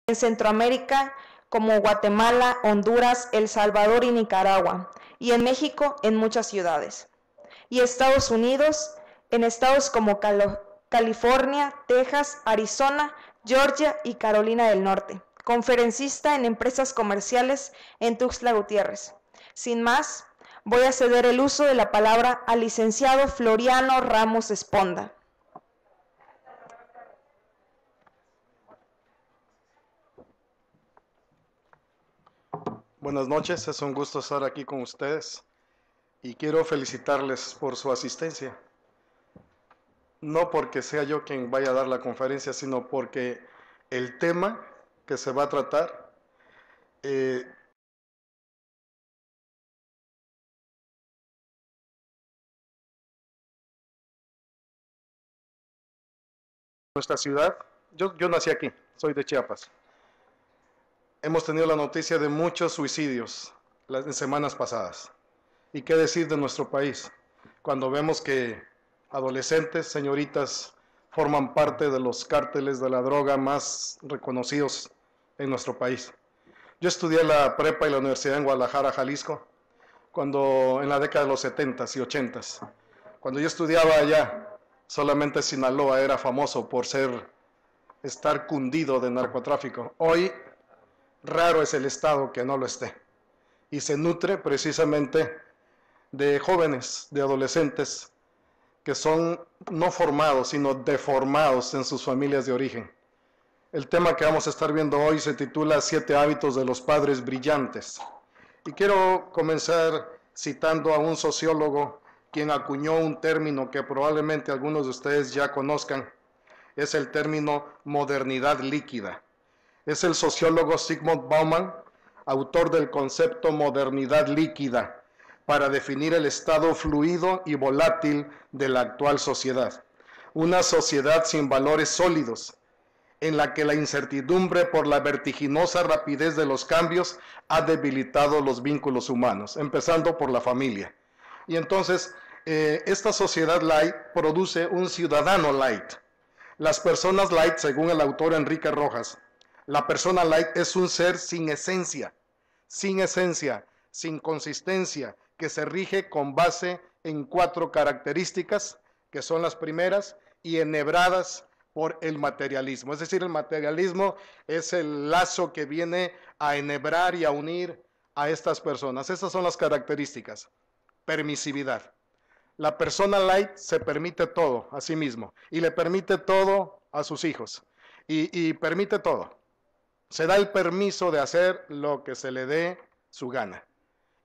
en Centroamérica como Guatemala, Honduras, El Salvador y Nicaragua, y en México en muchas ciudades. Y Estados Unidos en estados como California, Texas, Arizona, Georgia y Carolina del Norte. Conferencista en empresas comerciales en Tuxtla Gutiérrez. Sin más, voy a ceder el uso de la palabra al licenciado Floriano Ramos Esponda. Buenas noches, es un gusto estar aquí con ustedes y quiero felicitarles por su asistencia. No porque sea yo quien vaya a dar la conferencia, sino porque el tema que se va a tratar nuestra ciudad. Yo nací aquí, soy de Chiapas. Hemos tenido la noticia de muchos suicidios en semanas pasadas. ¿Y qué decir de nuestro país? Cuando vemos que adolescentes, señoritas, forman parte de los cárteles de la droga más reconocidos en nuestro país. Yo estudié la prepa y la universidad en Guadalajara, Jalisco, en la década de los 70s y 80s. Cuando yo estudiaba allá, solamente Sinaloa era famoso por estar cundido de narcotráfico. Hoy, raro es el estado que no lo esté. Y se nutre precisamente de jóvenes, de adolescentes, que son no formados, sino deformados en sus familias de origen. El tema que vamos a estar viendo hoy se titula 7 hábitos de los padres brillantes. Y quiero comenzar citando a un sociólogo quien acuñó un término que probablemente algunos de ustedes ya conozcan. Es el término modernidad líquida. Es el sociólogo Zygmunt Bauman, autor del concepto modernidad líquida, para definir el estado fluido y volátil de la actual sociedad. Una sociedad sin valores sólidos, en la que la incertidumbre por la vertiginosa rapidez de los cambios ha debilitado los vínculos humanos, empezando por la familia. Y entonces, esta sociedad light produce un ciudadano light. Las personas light, según el autor Enrique Rojas, la persona light es un ser sin esencia, sin consistencia, que se rige con base en 4 características, que son las primeras, y enhebradas por el materialismo. Es decir, el materialismo es el lazo que viene a enhebrar y a unir a estas personas. Estas son las características. Permisividad. La persona light se permite todo a sí mismo y le permite todo a sus hijos y permite todo. Se da el permiso de hacer lo que se le dé su gana.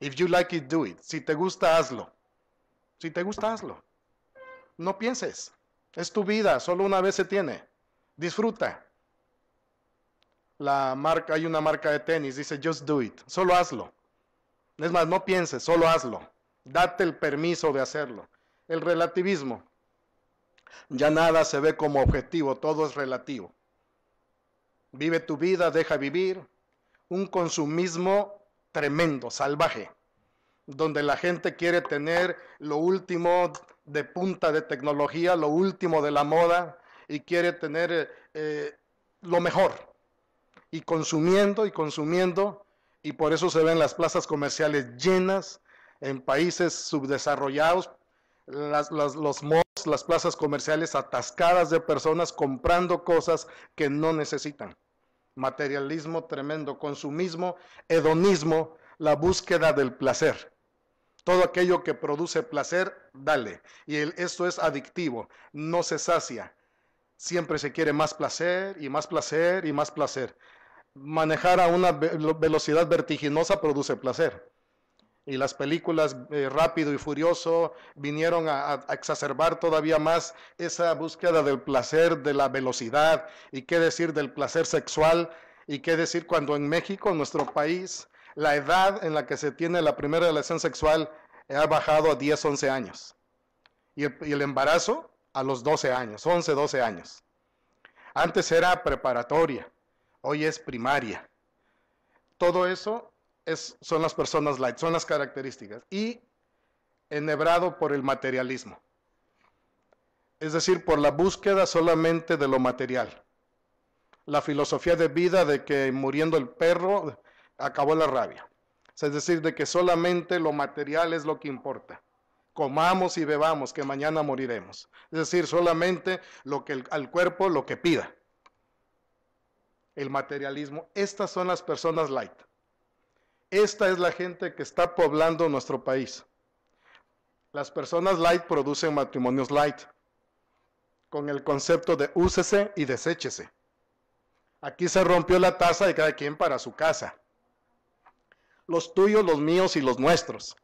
If you like it, do it. Si te gusta, hazlo. Si te gusta, hazlo. No pienses. Es tu vida, solo una vez se tiene. Disfruta. Hay una marca de tenis, dice just do it. Solo hazlo. Es más, no pienses, solo hazlo. Date el permiso de hacerlo. El relativismo. Ya nada se ve como objetivo, todo es relativo. Vive tu vida, deja vivir. Un consumismo tremendo, salvaje, donde la gente quiere tener lo último de punta de tecnología, lo último de la moda, y quiere tener lo mejor. Y consumiendo, y por eso se ven las plazas comerciales llenas en países subdesarrollados, los malls, las plazas comerciales atascadas de personas comprando cosas que no necesitan. Materialismo tremendo, consumismo, hedonismo, la búsqueda del placer. Todo aquello que produce placer, dale. Y esto es adictivo, no se sacia. Siempre se quiere más placer y más placer y más placer. Manejar a una velocidad vertiginosa produce placer. Y las películas Rápido y Furioso vinieron a exacerbar todavía más esa búsqueda del placer, de la velocidad, y qué decir del placer sexual, y qué decir cuando en México, en nuestro país, la edad en la que se tiene la primera relación sexual ha bajado a 10, 11 años. Y el embarazo a los 12 años, 11, 12 años. Antes era preparatoria, hoy es primaria. Todo eso son las personas light, son las características. Y enhebrado por el materialismo. Es decir, por la búsqueda solamente de lo material. la filosofía de vida de que muriendo el perro acabó la rabia. Es decir, de que solamente lo material es lo que importa. Comamos y bebamos, que mañana moriremos. Es decir, solamente lo que al cuerpo lo que pida. El materialismo. Estas son las personas light. Esta es la gente que está poblando nuestro país. Las personas light producen matrimonios light, con el concepto de úsese y deséchese. Aquí se rompió la taza de cada quien para su casa. Los tuyos, los míos y los nuestros.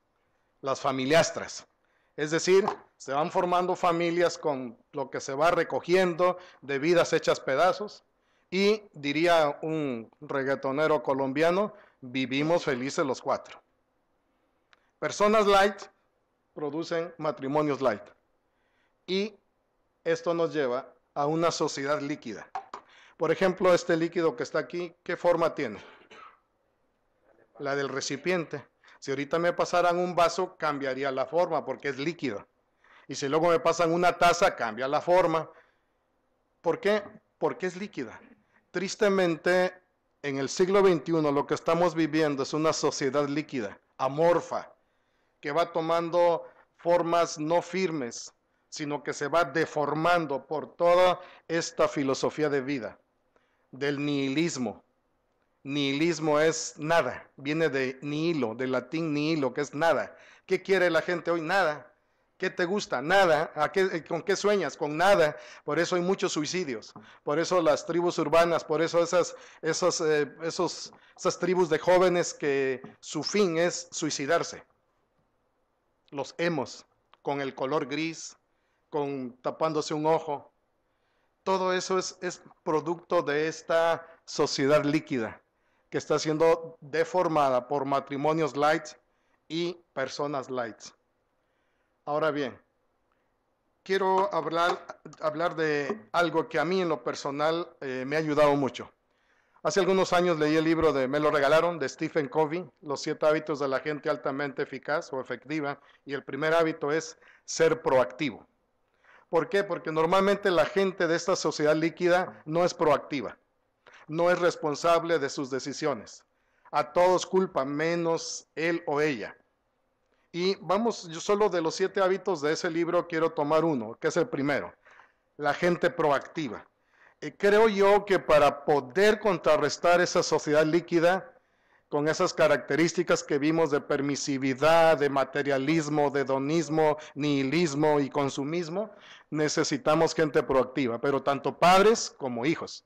Las familiastras. Es decir, se van formando familias con lo que se va recogiendo de vidas hechas pedazos. Y diría un reggaetonero colombiano, vivimos felices los cuatro. Personas light producen matrimonios light. Y esto nos lleva a una sociedad líquida. Por ejemplo, este líquido que está aquí, ¿qué forma tiene? La del recipiente. Si ahorita me pasaran un vaso, cambiaría la forma porque es líquido. Y si luego me pasan una taza, cambia la forma. ¿Por qué? Porque es líquida. Tristemente, en el siglo XXI lo que estamos viviendo es una sociedad líquida, amorfa, que va tomando formas no firmes, sino que se va deformando por toda esta filosofía de vida, del nihilismo. Nihilismo es nada, viene de nihilo, del latín nihilo, que es nada. ¿Qué quiere la gente hoy? Nada. ¿Qué te gusta? Nada. ¿Con qué sueñas? Con nada. Por eso hay muchos suicidios. Por eso las tribus urbanas, por eso esas tribus de jóvenes que su fin es suicidarse. Los emos, con el color gris, con tapándose un ojo. Todo eso es producto de esta sociedad líquida que está siendo deformada por matrimonios light y personas light. Ahora bien, quiero hablar de algo que a mí en lo personal me ha ayudado mucho. Hace algunos años leí el libro me lo regalaron, de Stephen Covey, Los 7 hábitos de la gente altamente eficaz o efectiva, y el primer hábito es ser proactivo. ¿Por qué? Porque normalmente la gente de esta sociedad líquida no es proactiva, no es responsable de sus decisiones. A todos culpa, menos él o ella. Y vamos, yo solo de los 7 hábitos de ese libro quiero tomar uno, que es el primero, la gente proactiva. Creo yo que para poder contrarrestar esa sociedad líquida, con esas características que vimos de permisividad, de materialismo, de hedonismo, nihilismo y consumismo, necesitamos gente proactiva, pero tanto padres como hijos.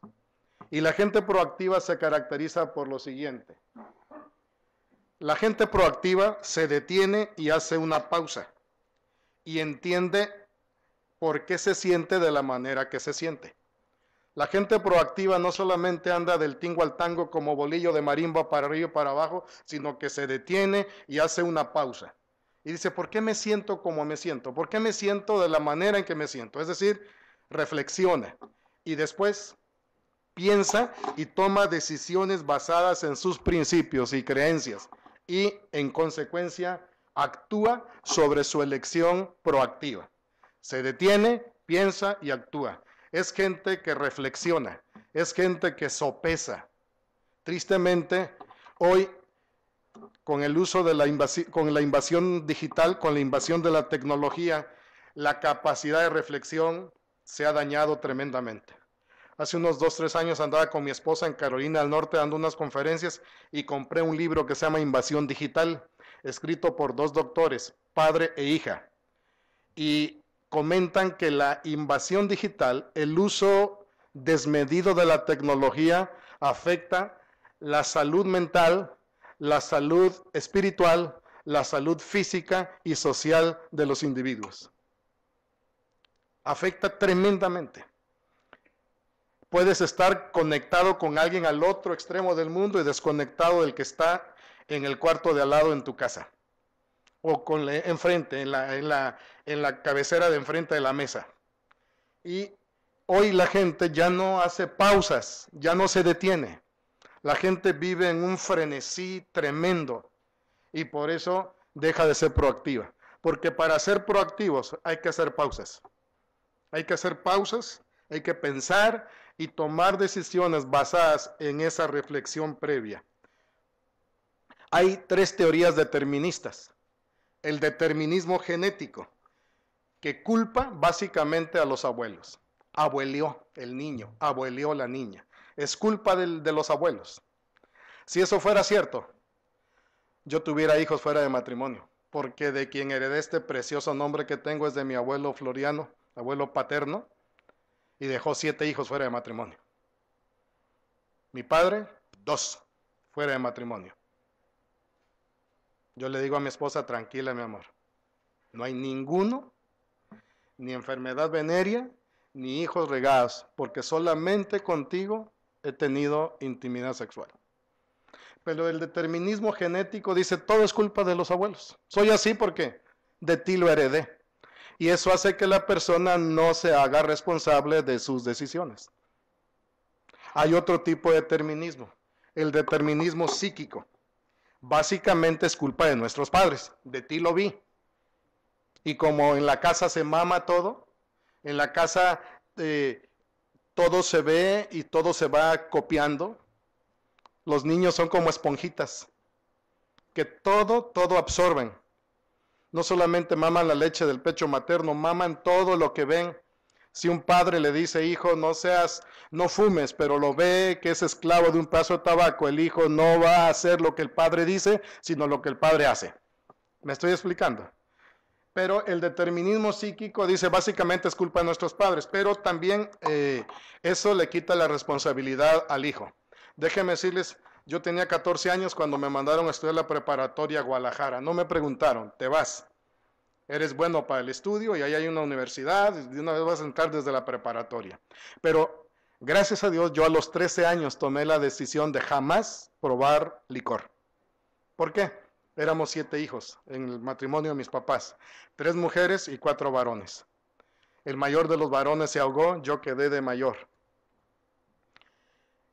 Y la gente proactiva se caracteriza por lo siguiente. La gente proactiva se detiene y hace una pausa y entiende por qué se siente de la manera que se siente. La gente proactiva no solamente anda del tingo al tango como bolillo de marimba para arriba y para abajo, sino que se detiene y hace una pausa. Y dice, ¿por qué me siento como me siento? ¿Por qué me siento de la manera en que me siento? Es decir, reflexiona y después piensa y toma decisiones basadas en sus principios y creencias y, en consecuencia, actúa sobre su elección proactiva. Se detiene, piensa y actúa. Es gente que reflexiona, es gente que sopesa. Tristemente, hoy, con el uso de la invasión digital, con la invasión de la tecnología, la capacidad de reflexión se ha dañado tremendamente. Hace unos 2 o 3 años andaba con mi esposa en Carolina del Norte dando unas conferencias y compré un libro que se llama Invasión Digital, escrito por 2 doctores, padre e hija. Y comentan que la invasión digital, el uso desmedido de la tecnología, afecta la salud mental, la salud espiritual, la salud física y social de los individuos. Afecta tremendamente. Puedes estar conectado con alguien al otro extremo del mundo y desconectado del que está en el cuarto de al lado en tu casa. O con enfrente, en la cabecera de enfrente de la mesa. Y hoy la gente ya no hace pausas, ya no se detiene. La gente vive en un frenesí tremendo y por eso deja de ser proactiva. Porque para ser proactivos hay que hacer pausas. Hay que hacer pausas, hay que pensar y tomar decisiones basadas en esa reflexión previa. Hay 3 teorías deterministas. El determinismo genético, que culpa básicamente a los abuelos. Abuelió el niño, abuelió la niña. Es culpa de los abuelos. Si eso fuera cierto, yo tuviera hijos fuera de matrimonio, porque de quien heredé este precioso nombre que tengo es de mi abuelo Floriano, abuelo paterno, y dejó 7 hijos fuera de matrimonio. Mi padre, 2 fuera de matrimonio. Yo le digo a mi esposa, tranquila, mi amor, no hay ninguno, ni enfermedad venérea, ni hijos regados, porque solamente contigo he tenido intimidad sexual. Pero el determinismo genético dice, todo es culpa de los abuelos. Soy así porque de ti lo heredé. Y eso hace que la persona no se haga responsable de sus decisiones. Hay otro tipo de determinismo, el determinismo psíquico. Básicamente es culpa de nuestros padres, de ti lo vi. Y como en la casa se mama todo, en la casa todo se ve y todo se va copiando. Los niños son como esponjitas, que todo absorben. No solamente maman la leche del pecho materno, maman todo lo que ven. Si un padre le dice, hijo, no fumes, pero lo ve que es esclavo de un pedazo de tabaco, el hijo no va a hacer lo que el padre dice, sino lo que el padre hace. ¿Me estoy explicando? Pero el determinismo psíquico dice, básicamente es culpa de nuestros padres, pero también eso le quita la responsabilidad al hijo. Déjenme decirles, yo tenía 14 años cuando me mandaron a estudiar la preparatoria a Guadalajara. No me preguntaron, te vas. Eres bueno para el estudio y ahí hay una universidad, y de una vez vas a entrar desde la preparatoria. Pero gracias a Dios, yo a los 13 años tomé la decisión de jamás probar licor. ¿Por qué? Éramos 7 hijos en el matrimonio de mis papás, 3 mujeres y 4 varones. El mayor de los varones se ahogó, yo quedé de mayor.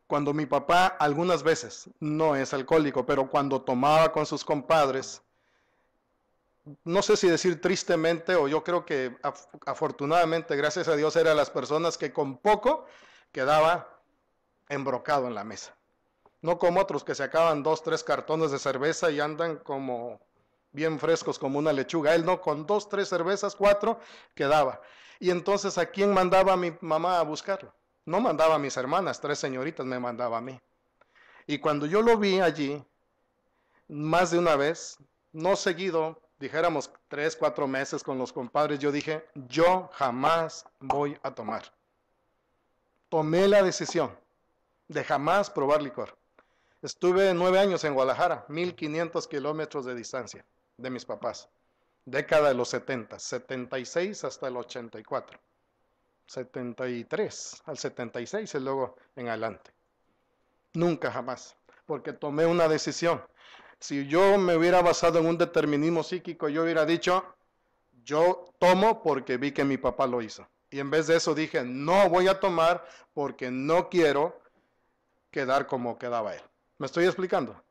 Cuando mi papá, algunas veces, no es alcohólico, pero cuando tomaba con sus compadres, no sé si decir tristemente o yo creo que afortunadamente, gracias a Dios, eran las personas que con poco quedaba embrocado en la mesa. No como otros que se acaban 2, 3 cartones de cerveza y andan como bien frescos como una lechuga. Él no, con 2, 3 cervezas, 4 quedaba. Y entonces, ¿a quién mandaba mi mamá a buscarlo? No mandaba a mis hermanas, 3 señoritas, me mandaba a mí. Y cuando yo lo vi allí, más de una vez, no seguido, dijéramos 3, 4 meses con los compadres, yo dije, yo jamás voy a tomar. Tomé la decisión de jamás probar licor. Estuve 9 años en Guadalajara, 1500 kilómetros de distancia de mis papás. Década de los 70, 76 hasta el 84. 73 al 76 y luego en adelante. Nunca jamás, porque tomé una decisión. Si yo me hubiera basado en un determinismo psíquico, yo hubiera dicho, yo tomo porque vi que mi papá lo hizo. Y en vez de eso dije, no voy a tomar porque no quiero quedar como quedaba él. ¿Me estoy explicando?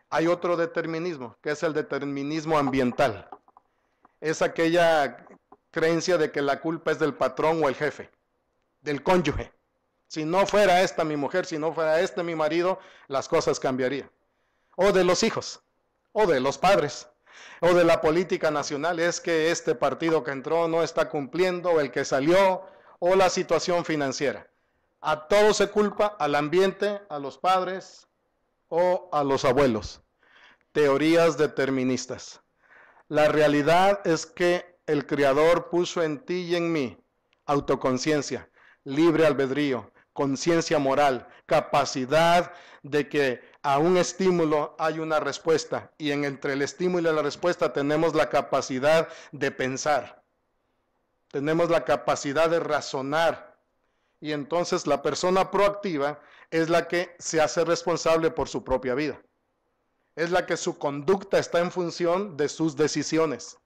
Hay otro determinismo, que es el determinismo ambiental. Es aquella creencia de que la culpa es del patrón o el jefe, del cónyuge. Si no fuera esta mi mujer, si no fuera este mi marido, las cosas cambiarían. O de los hijos, o de los padres, o de la política nacional. Es que este partido que entró no está cumpliendo, o el que salió, o la situación financiera. A todo se culpa, al ambiente, a los padres o a los abuelos. Teorías deterministas. La realidad es que el Creador puso en ti y en mí autoconciencia, libre albedrío, conciencia moral, capacidad de que a un estímulo hay una respuesta y entre el estímulo y la respuesta tenemos la capacidad de pensar, tenemos la capacidad de razonar y entonces la persona proactiva es la que se hace responsable por su propia vida, es la que su conducta está en función de sus decisiones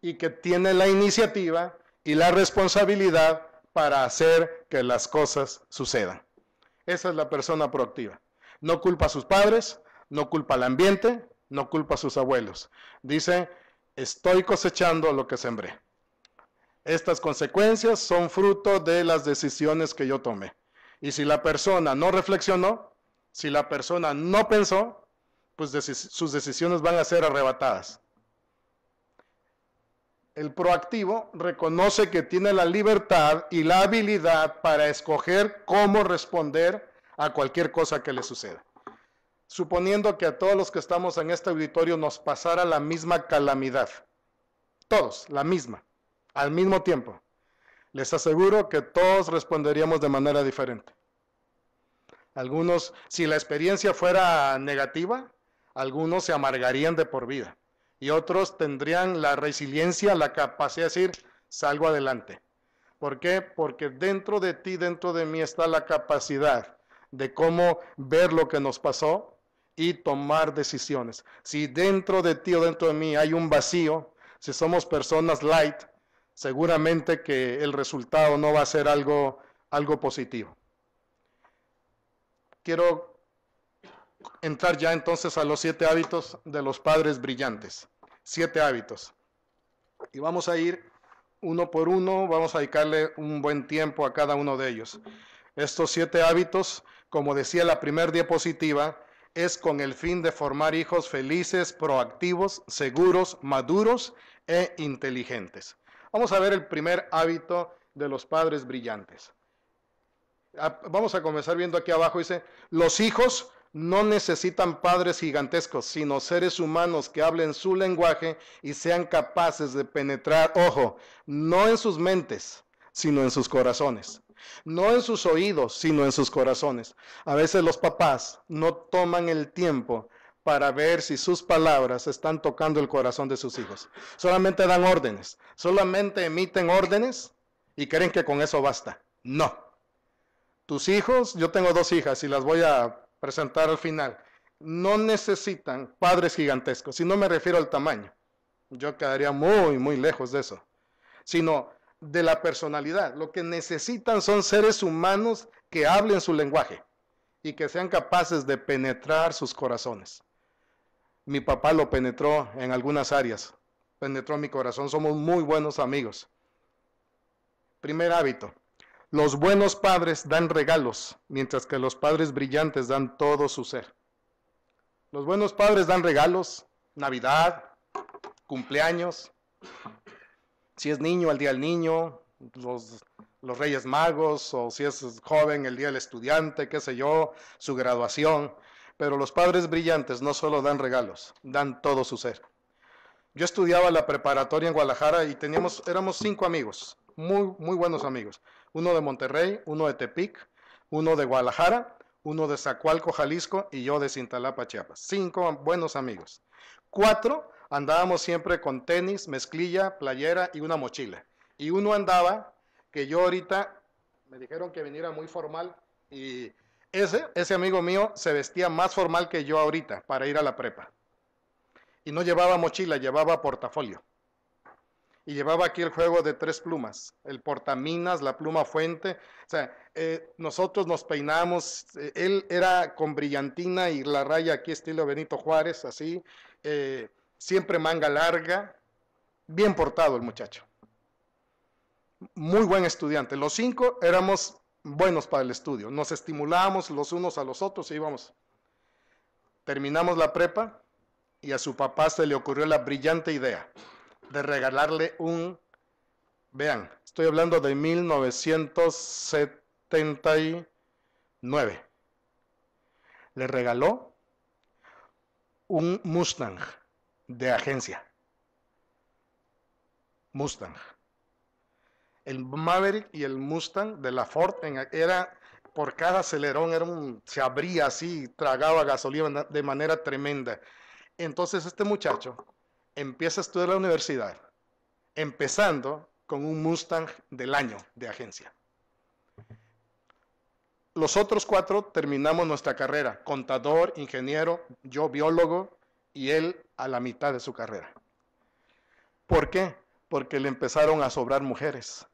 y que tiene la iniciativa y la responsabilidad para hacer que las cosas sucedan. Esa es la persona proactiva. No culpa a sus padres, no culpa al ambiente, no culpa a sus abuelos. Dice, estoy cosechando lo que sembré. Estas consecuencias son fruto de las decisiones que yo tomé. Y si la persona no reflexionó, si la persona no pensó, pues sus decisiones van a ser arrebatadas. El proactivo reconoce que tiene la libertad y la habilidad para escoger cómo responder a cualquier cosa que le suceda. Suponiendo que a todos los que estamos en este auditorio nos pasara la misma calamidad, todos, la misma, al mismo tiempo, les aseguro que todos responderíamos de manera diferente. Algunos, si la experiencia fuera negativa, algunos se amargarían de por vida. Y otros tendrían la resiliencia, la capacidad de decir, salgo adelante. ¿Por qué? Porque dentro de ti, dentro de mí está la capacidad de cómo ver lo que nos pasó y tomar decisiones. Si dentro de ti o dentro de mí hay un vacío, si somos personas light, seguramente que el resultado no va a ser algo positivo. Quiero entrar ya entonces a los 7 hábitos de los padres brillantes. 7 hábitos. Y vamos a ir uno por uno, vamos a dedicarle un buen tiempo a cada uno de ellos. Estos 7 hábitos, como decía la primera diapositiva, es con el fin de formar hijos felices, proactivos, seguros, maduros e inteligentes. Vamos a ver el primer hábito de los padres brillantes. Vamos a comenzar viendo aquí abajo, dice, los hijos no necesitan padres gigantescos, sino seres humanos que hablen su lenguaje y sean capaces de penetrar, ojo, no en sus mentes, sino en sus corazones. No en sus oídos, sino en sus corazones. A veces los papás no toman el tiempo para ver si sus palabras están tocando el corazón de sus hijos. Solamente dan órdenes, solamente emiten órdenes y creen que con eso basta. No. Tus hijos, yo tengo 2 hijas y las voy a presentar al final, no necesitan padres gigantescos, y no me refiero al tamaño, yo quedaría muy lejos de eso, sino de la personalidad. Lo que necesitan son seres humanos que hablen su lenguaje y que sean capaces de penetrar sus corazones. Mi papá lo penetró en algunas áreas, penetró mi corazón, somos muy buenos amigos. Primer hábito. Los buenos padres dan regalos, mientras que los padres brillantes dan todo su ser. Los buenos padres dan regalos, Navidad, cumpleaños, si es niño, el día del niño, los Reyes Magos, o si es joven, el día del estudiante, qué sé yo, su graduación. Pero los padres brillantes no solo dan regalos, dan todo su ser. Yo estudiaba la preparatoria en Guadalajara y éramos 5 amigos, muy buenos amigos. Uno de Monterrey, uno de Tepic, uno de Guadalajara, uno de Zacualco, Jalisco, y yo de Cintalapa, Chiapas. 5 buenos amigos. 4 andábamos siempre con tenis, mezclilla, playera y una mochila. Y uno andaba, que yo ahorita, me dijeron que viniera muy formal, y ese amigo mío se vestía más formal que yo ahorita para ir a la prepa. Y no llevaba mochila, llevaba portafolio. Y llevaba aquí el juego de 3 plumas, el portaminas, la pluma fuente. O sea, nosotros nos peinamos, él era con brillantina y la raya aquí estilo Benito Juárez, así, siempre manga larga, bien portado el muchacho. Muy buen estudiante. Los 5 éramos buenos para el estudio, nos estimulábamos los unos a los otros y íbamos. Terminamos la prepa y a su papá se le ocurrió la brillante idea de regalarle vean, estoy hablando de 1979, le regaló un Mustang de agencia, Mustang. El Maverick y el Mustang de la Ford, era por cada acelerón, se abría así, tragaba gasolina de manera tremenda. Entonces este muchacho empieza a estudiar la universidad, empezando con un Mustang del año de agencia. Los otros 4 terminamos nuestra carrera, contador, ingeniero, yo biólogo y él a la mitad de su carrera. ¿Por qué? Porque le empezaron a sobrar mujeres.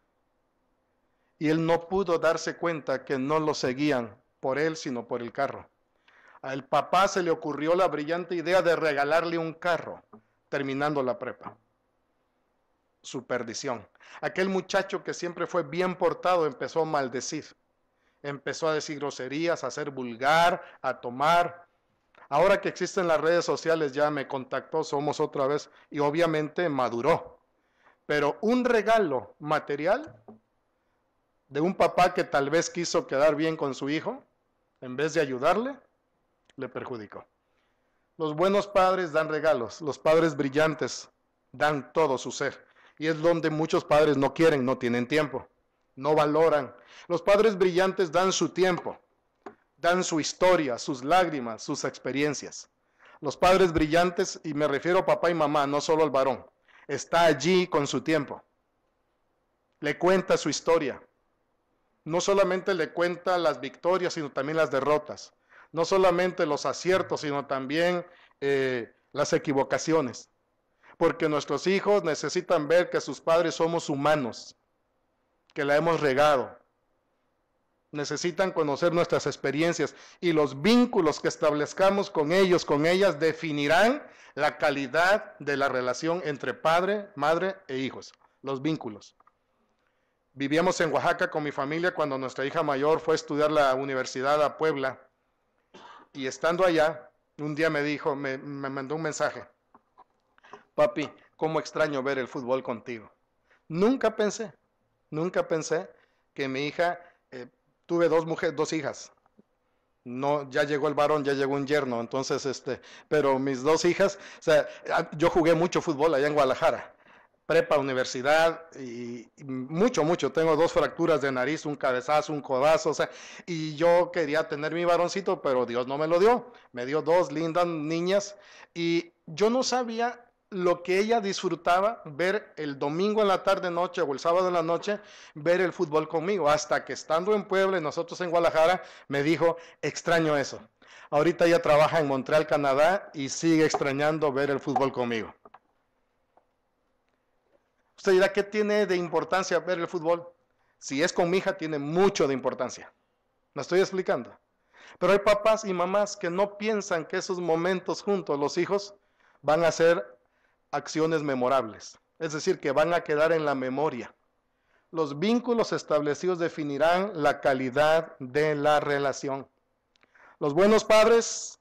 Y él no pudo darse cuenta que no lo seguían por él, sino por el carro. Al papá se le ocurrió la brillante idea de regalarle un carro terminando la prepa. su perdición. Aquel muchacho que siempre fue bien portado empezó a maldecir, empezó a decir groserías, a ser vulgar, a tomar. Ahora que existen las redes sociales ya me contactó, somos otra vez, y obviamente maduró. Pero un regalo material de un papá que tal vez quiso quedar bien con su hijo, en vez de ayudarle, le perjudicó. Los buenos padres dan regalos, los padres brillantes dan todo su ser. Y es donde muchos padres no quieren, no tienen tiempo, no valoran. Los padres brillantes dan su tiempo, dan su historia, sus lágrimas, sus experiencias. Los padres brillantes, y me refiero a papá y mamá, no solo al varón, está allí con su tiempo. Le cuenta su historia. No solamente le cuenta las victorias, sino también las derrotas. No solamente los aciertos, sino también las equivocaciones. Porque nuestros hijos necesitan ver que sus padres somos humanos, que la hemos regado. Necesitan conocer nuestras experiencias y los vínculos que establezcamos con ellos, con ellas, definirán la calidad de la relación entre padre, madre e hijos. Los vínculos. Vivíamos en Oaxaca con mi familia cuando nuestra hija mayor fue a estudiar la universidad a Puebla. Y estando allá, un día me dijo, me mandó un mensaje. Papi, cómo extraño ver el fútbol contigo. Nunca pensé que mi hija, tuve dos hijas. No, ya llegó el varón, ya llegó un yerno, entonces, pero mis dos hijas, o sea, yo jugué mucho fútbol allá en Guadalajara. Prepa, universidad, y mucho, tengo 2 fracturas de nariz, un cabezazo, un codazo, o sea, y yo quería tener mi varoncito, pero Dios no me lo dio, me dio 2 lindas niñas, y yo no sabía lo que ella disfrutaba ver el domingo en la tarde noche o el sábado en la noche, ver el fútbol conmigo, hasta que estando en Puebla y nosotros en Guadalajara, me dijo, extraño eso. Ahorita ella trabaja en Montreal, Canadá, y sigue extrañando ver el fútbol conmigo. Usted dirá, ¿qué tiene de importancia ver el fútbol? Si es con mi hija, tiene mucho de importancia. ¿Me estoy explicando? Pero hay papás y mamás que no piensan que esos momentos juntos, los hijos, van a ser acciones memorables. Es decir, que van a quedar en la memoria. Los vínculos establecidos definirán la calidad de la relación. Los buenos padres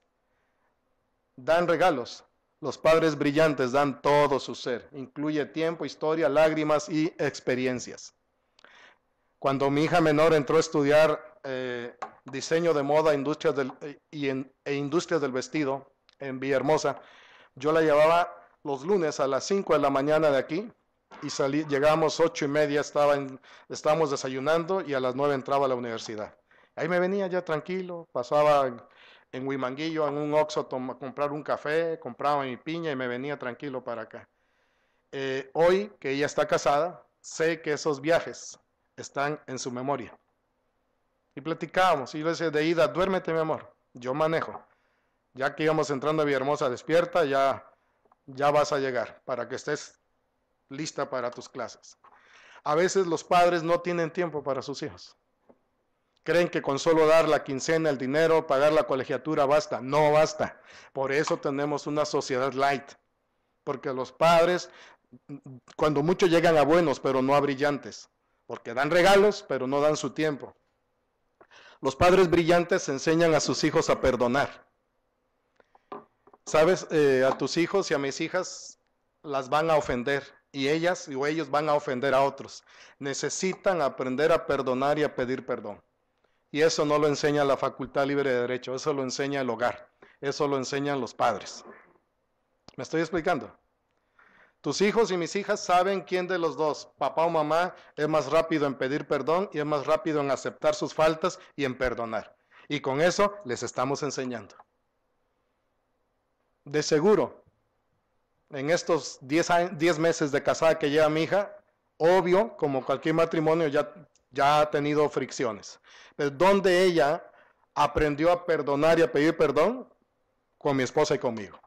dan regalos. Los padres brillantes dan todo su ser, incluye tiempo, historia, lágrimas y experiencias. Cuando mi hija menor entró a estudiar diseño de moda e industrias del vestido en Villahermosa, yo la llevaba los lunes a las 5 de la mañana de aquí y llegábamos 8:30, estábamos desayunando y a las 9 entraba a la universidad. Ahí me venía ya tranquilo, pasaba en Huimanguillo, en un Oxxo, a comprar un café, compraba mi piña y me venía tranquilo para acá. Hoy que ella está casada, sé que esos viajes están en su memoria. Y platicábamos, y yo le decía, de ida, duérmete mi amor, yo manejo. Ya que íbamos entrando a Villahermosa, despierta, ya vas a llegar, para que estés lista para tus clases. A veces los padres no tienen tiempo para sus hijos. Creen que con solo dar la quincena, el dinero, pagar la colegiatura basta. No basta. Por eso tenemos una sociedad light. Porque los padres, cuando mucho llegan a buenos, pero no a brillantes. Porque dan regalos, pero no dan su tiempo. Los padres brillantes enseñan a sus hijos a perdonar. ¿Sabes? A tus hijos y a mis hijas las van a ofender. Y ellas o ellos van a ofender a otros. Necesitan aprender a perdonar y a pedir perdón. Y eso no lo enseña la Facultad Libre de Derecho, eso lo enseña el hogar, eso lo enseñan los padres. ¿Me estoy explicando? Tus hijos y mis hijas saben quién de los dos, papá o mamá, es más rápido en pedir perdón y es más rápido en aceptar sus faltas y en perdonar. Y con eso les estamos enseñando. De seguro, en estos 10 meses de casada que lleva mi hija, obvio, como cualquier matrimonio, ya ha tenido fricciones. Pero ¿dónde ella aprendió a perdonar y a pedir perdón? Con mi esposa y conmigo.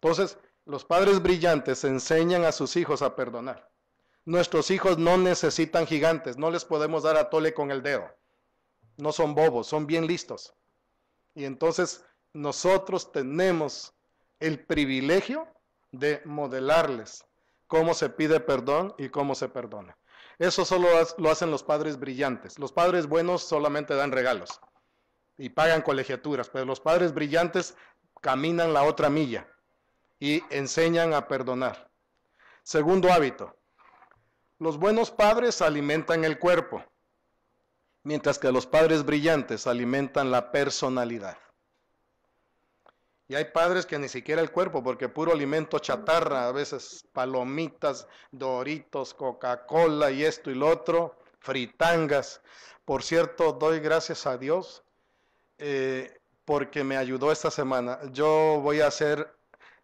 Entonces, los padres brillantes enseñan a sus hijos a perdonar. Nuestros hijos no necesitan gigantes, no les podemos dar a tole con el dedo. No son bobos, son bien listos. Y entonces nosotros tenemos el privilegio de modelarles cómo se pide perdón y cómo se perdona. Eso solo lo hacen los padres brillantes. Los padres buenos solamente dan regalos y pagan colegiaturas, pero los padres brillantes caminan la otra milla y enseñan a perdonar. Segundo hábito, los buenos padres alimentan el cuerpo, mientras que los padres brillantes alimentan la personalidad. Y hay padres que ni siquiera el cuerpo, porque puro alimento chatarra, a veces palomitas, Doritos, Coca-Cola y esto y lo otro, fritangas. Por cierto, doy gracias a Dios porque me ayudó esta semana. Yo voy a ser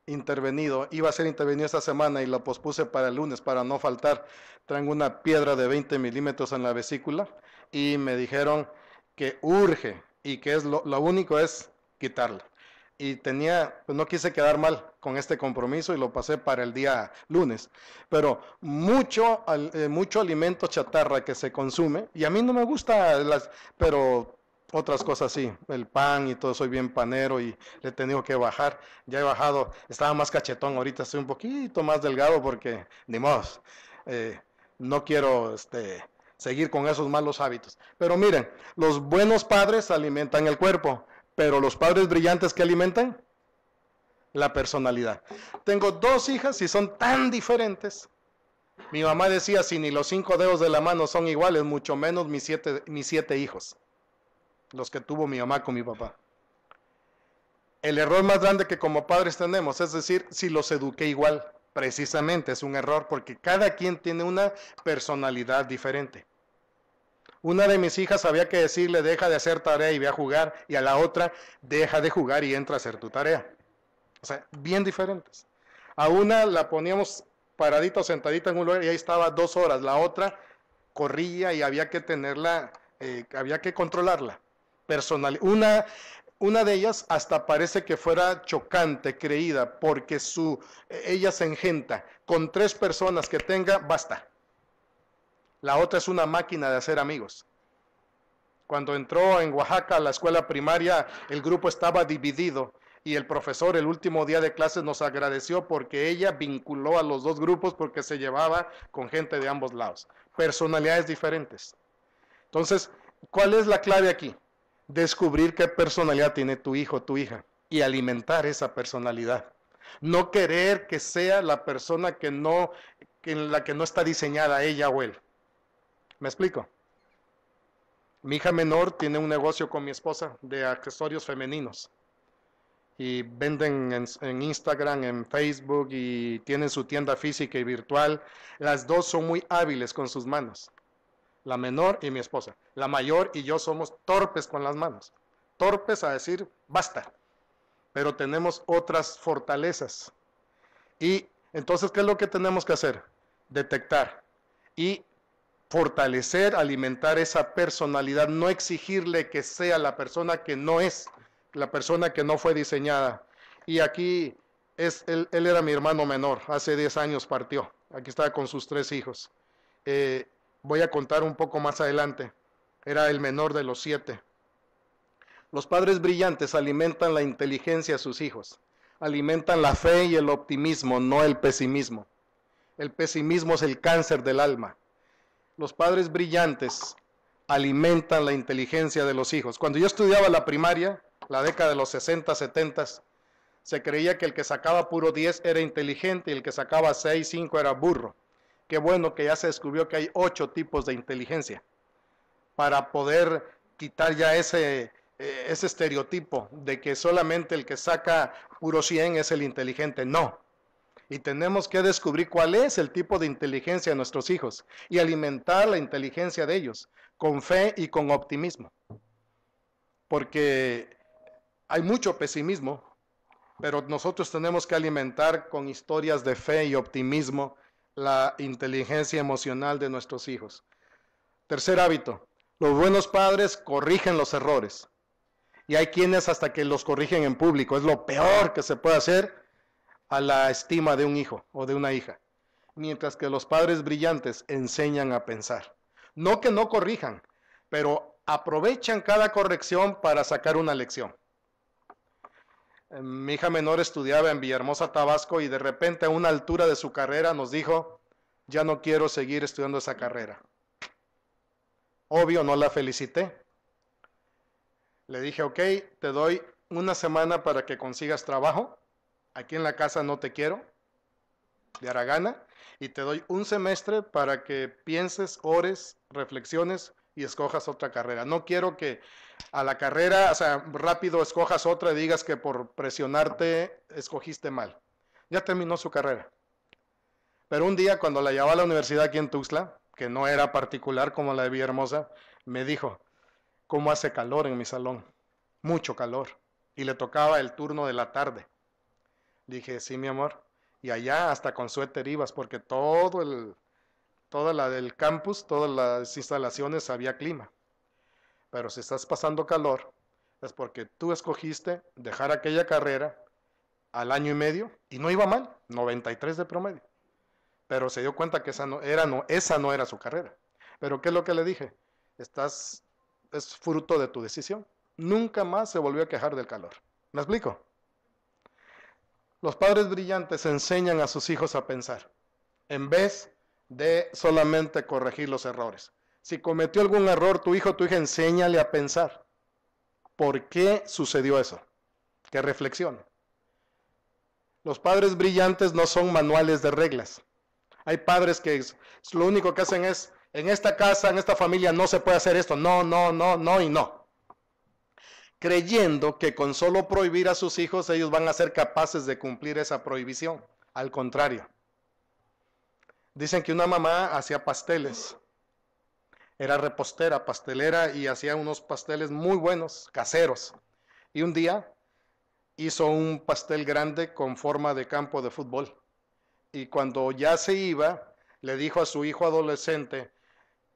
intervenido, iba a ser intervenido esta semana y lo pospuse para el lunes para no faltar. Traigo una piedra de 20 milímetros en la vesícula y me dijeron que urge y que es lo único es quitarla. Y pues no quise quedar mal con este compromiso y lo pasé para el día lunes. Pero mucho alimento chatarra que se consume, y a mí no me gusta, pero otras cosas sí, el pan y todo, soy bien panero y le he tenido que bajar. Ya he bajado, estaba más cachetón, ahorita estoy un poquito más delgado porque, ni modo, no quiero seguir con esos malos hábitos. Pero miren, los buenos padres alimentan el cuerpo. Pero los padres brillantes, ¿qué alimentan? La personalidad. Tengo 2 hijas y son tan diferentes. Mi mamá decía, si ni los 5 dedos de la mano son iguales, mucho menos mis 7 hijos. Los que tuvo mi mamá con mi papá. El error más grande que como padres tenemos, es decir, si los eduqué igual, precisamente es un error, porque cada quien tiene una personalidad diferente. Una de mis hijas había que decirle, deja de hacer tarea y ve a jugar, y a la otra, deja de jugar y entra a hacer tu tarea. O sea, bien diferentes. A una la poníamos paradita o sentadita en un lugar y ahí estaba 2 horas. La otra corría y había que tenerla, había que controlarla. Personal. Una de ellas hasta parece que fuera chocante, creída, porque ella se engenta. Con 3 personas que tenga, basta. La otra es una máquina de hacer amigos. Cuando entró en Oaxaca a la escuela primaria, el grupo estaba dividido y el profesor el último día de clases nos agradeció porque ella vinculó a los 2 grupos porque se llevaba con gente de ambos lados. Personalidades diferentes. Entonces, ¿cuál es la clave aquí? Descubrir qué personalidad tiene tu hijo o tu hija y alimentar esa personalidad. No querer que sea la persona en la que no está diseñada ella o él. ¿Me explico? Mi hija menor tiene un negocio con mi esposa de accesorios femeninos y venden en Instagram, en Facebook y tienen su tienda física y virtual. Las 2 son muy hábiles con sus manos, la menor y mi esposa. La mayor y yo somos torpes con las manos, torpes a decir basta, pero tenemos otras fortalezas. Y entonces, ¿qué es lo que tenemos que hacer? Detectar y fortalecer, alimentar esa personalidad, no exigirle que sea la persona que no es, la persona que no fue diseñada. Y aquí él era mi hermano menor, hace 10 años partió, aquí estaba con sus 3 hijos. Voy a contar un poco más adelante, era el menor de los 7. Los padres brillantes alimentan la inteligencia a sus hijos, alimentan la fe y el optimismo, no el pesimismo. El pesimismo es el cáncer del alma. Los padres brillantes alimentan la inteligencia de los hijos. Cuando yo estudiaba la primaria, la década de los 60, 70, se creía que el que sacaba puro 10 era inteligente y el que sacaba 6, 5 era burro. Qué bueno que ya se descubrió que hay 8 tipos de inteligencia para poder quitar ya ese estereotipo de que solamente el que saca puro 100 es el inteligente. No. Y tenemos que descubrir cuál es el tipo de inteligencia de nuestros hijos y alimentar la inteligencia de ellos con fe y con optimismo. Porque hay mucho pesimismo, pero nosotros tenemos que alimentar con historias de fe y optimismo la inteligencia emocional de nuestros hijos. Tercer hábito, los buenos padres corrigen los errores. Y hay quienes hasta que los corrigen en público. Es lo peor que se puede hacer a la estima de un hijo o de una hija. Mientras que los padres brillantes enseñan a pensar. No que no corrijan, pero aprovechan cada corrección para sacar una lección. Mi hija menor estudiaba en Villahermosa, Tabasco, y de repente a una altura de su carrera nos dijo, ya no quiero seguir estudiando esa carrera. Obvio, no la felicité. Le dije, ok, te doy una semana para que consigas trabajo. Aquí en la casa no te quiero, de Aragana. Y te doy un semestre para que pienses, ores, reflexiones y escojas otra carrera. No quiero que a la carrera, o sea, rápido escojas otra y digas que por presionarte escogiste mal. Ya terminó su carrera. Pero un día cuando la llevaba a la universidad aquí en Tuxtla, que no era particular como la de Villahermosa, me dijo, ¿cómo hace calor en mi salón? Mucho calor. Y le tocaba el turno de la tarde. Dije, sí, mi amor. Y allá hasta con suéter ibas, porque toda la del campus, todas las instalaciones había clima. Pero si estás pasando calor, es porque tú escogiste dejar aquella carrera al año y medio, y no iba mal, 93 de promedio. Pero se dio cuenta que esa no era su carrera. Pero ¿qué es lo que le dije? Es fruto de tu decisión. Nunca más se volvió a quejar del calor. ¿Me explico? Los padres brillantes enseñan a sus hijos a pensar, en vez de solamente corregir los errores. Si cometió algún error tu hijo o tu hija, enséñale a pensar. ¿Por qué sucedió eso? Que reflexione. Los padres brillantes no son manuales de reglas. Hay padres que lo único que hacen es, en esta casa, en esta familia no se puede hacer esto, no, no, no, no y no. Creyendo que con solo prohibir a sus hijos ellos van a ser capaces de cumplir esa prohibición. Al contrario. Dicen que una mamá hacía pasteles. Era repostera, pastelera y hacía unos pasteles muy buenos, caseros. Y un día hizo un pastel grande con forma de campo de fútbol. Y cuando ya se iba, le dijo a su hijo adolescente,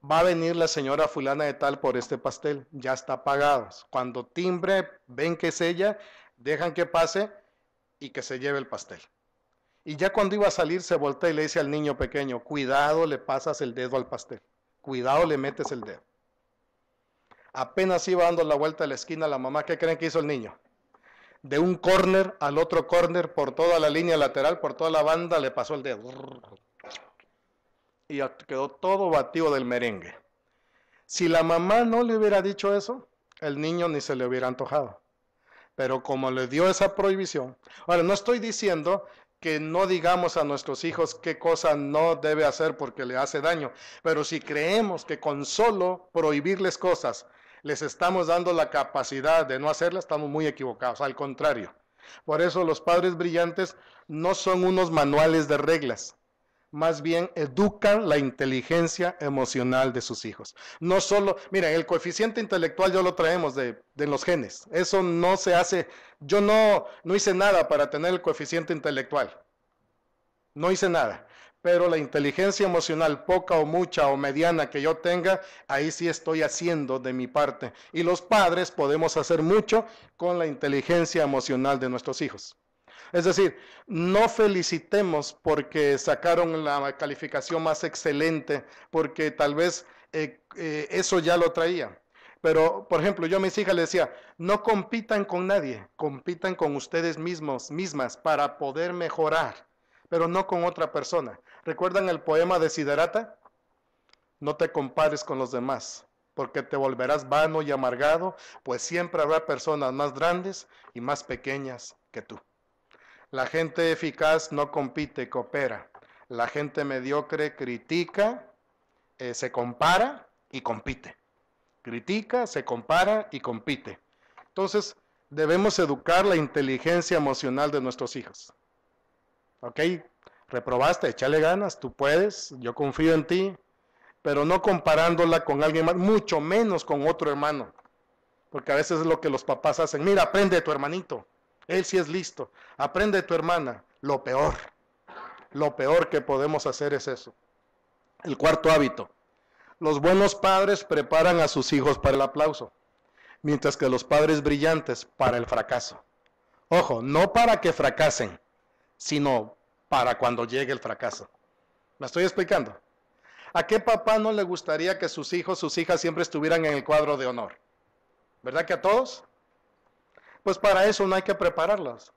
va a venir la señora fulana de tal por este pastel, ya está pagado. Cuando timbre, ven que es ella, dejan que pase y que se lleve el pastel. Y ya cuando iba a salir se voltea y le dice al niño pequeño, cuidado le pasas el dedo al pastel, cuidado le metes el dedo. Apenas iba dando la vuelta a la esquina la mamá, ¿qué creen que hizo el niño? De un córner al otro córner, por toda la línea lateral, por toda la banda, le pasó el dedo. Y quedó todo batido del merengue. Si la mamá no le hubiera dicho eso, el niño ni se le hubiera antojado. Pero como le dio esa prohibición, ahora no estoy diciendo que no digamos a nuestros hijos qué cosa no debe hacer porque le hace daño, pero si creemos que con solo prohibirles cosas les estamos dando la capacidad de no hacerlas, estamos muy equivocados, al contrario. Por eso los padres brillantes no son unos manuales de reglas, más bien educan la inteligencia emocional de sus hijos. No solo, miren, el coeficiente intelectual ya lo traemos de los genes, eso no se hace, yo no hice nada para tener el coeficiente intelectual, no hice nada. Pero la inteligencia emocional, poca o mucha o mediana que yo tenga, ahí sí estoy haciendo de mi parte. Y los padres podemos hacer mucho con la inteligencia emocional de nuestros hijos. Es decir, no felicitemos porque sacaron la calificación más excelente, porque tal vez eso ya lo traían. Pero, por ejemplo, yo a mis hijas les decía, no compitan con nadie, compitan con ustedes mismas para poder mejorar, pero no con otra persona. ¿Recuerdan el poema de Siddhartha? No te compares con los demás, porque te volverás vano y amargado, pues siempre habrá personas más grandes y más pequeñas que tú. La gente eficaz no compite, coopera. La gente mediocre critica, se compara y compite. Critica, se compara y compite. Entonces, debemos educar la inteligencia emocional de nuestros hijos. ¿Ok? Reprobaste, échale ganas, tú puedes, yo confío en ti, pero no comparándola con alguien más, mucho menos con otro hermano. Porque a veces es lo que los papás hacen. Mira, aprende de tu hermanito, él sí es listo. Aprende de tu hermana. Lo peor que podemos hacer es eso. El cuarto hábito. Los buenos padres preparan a sus hijos para el aplauso, mientras que los padres brillantes para el fracaso. Ojo, no para que fracasen, sino para cuando llegue el fracaso. ¿Me estoy explicando? ¿A qué papá no le gustaría que sus hijos, sus hijas siempre estuvieran en el cuadro de honor? ¿Verdad que a todos? Pues para eso no hay que prepararlos.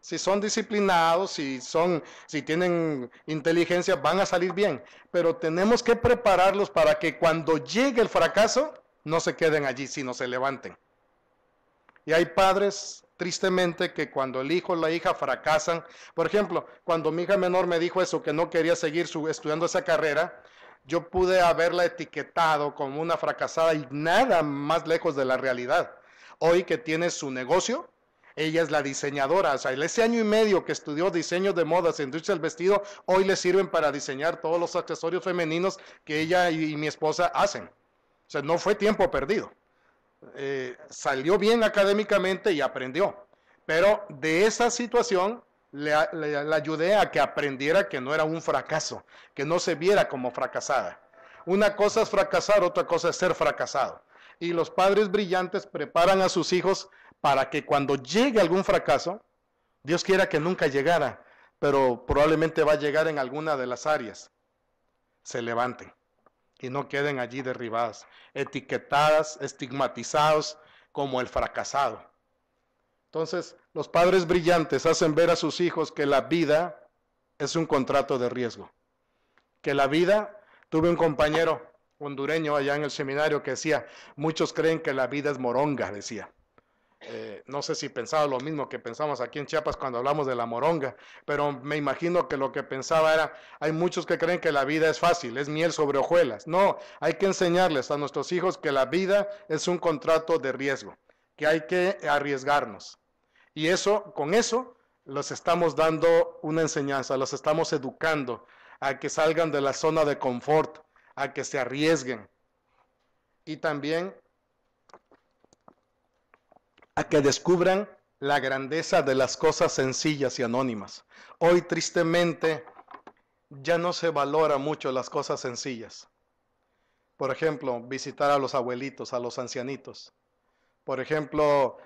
Si son disciplinados, si tienen inteligencia, van a salir bien. Pero tenemos que prepararlos para que cuando llegue el fracaso, no se queden allí, sino se levanten. Y hay padres, tristemente, que cuando el hijo o la hija fracasan, por ejemplo, cuando mi hija menor me dijo eso, que no quería seguir estudiando esa carrera, yo pude haberla etiquetado como una fracasada y nada más lejos de la realidad. Hoy que tiene su negocio, ella es la diseñadora, o sea, ese año y medio que estudió diseño de modas, industria del vestido, hoy le sirven para diseñar todos los accesorios femeninos que ella y mi esposa hacen. O sea, no fue tiempo perdido. Salió bien académicamente y aprendió. Pero de esa situación le ayudé a que aprendiera que no era un fracaso, que no se viera como fracasada. Una cosa es fracasar, otra cosa es ser fracasado. Y los padres brillantes preparan a sus hijos para que cuando llegue algún fracaso, Dios quiera que nunca llegara, pero probablemente va a llegar en alguna de las áreas, se levanten y no queden allí derribadas, etiquetadas, estigmatizados como el fracasado. Entonces, los padres brillantes hacen ver a sus hijos que la vida es un contrato de riesgo. Que la vida, tuve un compañero hondureño allá en el seminario que decía, muchos creen que la vida es moronga, decía. No sé si pensaba lo mismo que pensamos aquí en Chiapas cuando hablamos de la moronga, pero me imagino que lo que pensaba era, hay muchos que creen que la vida es fácil, es miel sobre hojuelas. No, hay que enseñarles a nuestros hijos que la vida es un contrato de riesgo, que hay que arriesgarnos. Y eso, con eso, los estamos dando una enseñanza, los estamos educando a que salgan de la zona de confort, a que se arriesguen. Y también a que descubran la grandeza de las cosas sencillas y anónimas. Hoy, tristemente, ya no se valora mucho las cosas sencillas. Por ejemplo, visitar a los abuelitos, a los ancianitos. Por ejemplo,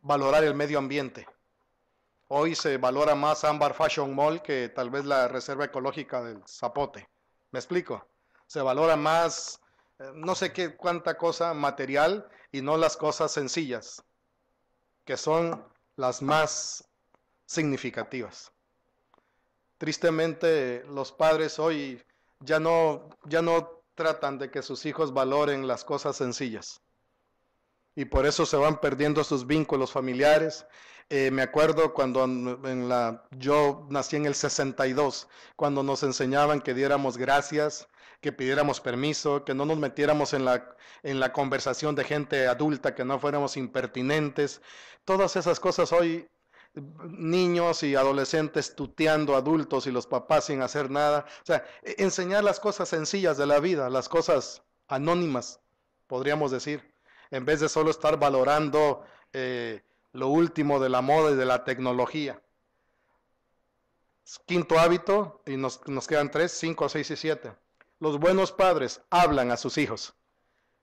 valorar el medio ambiente. Hoy se valora más Ámbar Fashion Mall que tal vez la Reserva Ecológica del Zapote. ¿Me explico? Se valora más, no sé qué, cuánta cosa material y no las cosas sencillas, que son las más significativas. Tristemente, los padres hoy ya no tratan de que sus hijos valoren las cosas sencillas. Y por eso se van perdiendo sus vínculos familiares. Me acuerdo cuando yo nací en el 62, cuando nos enseñaban que diéramos gracias, que pidiéramos permiso, que no nos metiéramos en la conversación de gente adulta, que no fuéramos impertinentes. Todas esas cosas hoy, niños y adolescentes tuteando adultos y los papás sin hacer nada. O sea, enseñar las cosas sencillas de la vida, las cosas anónimas, podríamos decir, en vez de solo estar valorando lo último de la moda y de la tecnología. Quinto hábito, y nos quedan 3, 5, 6 y 7. Los buenos padres hablan a sus hijos,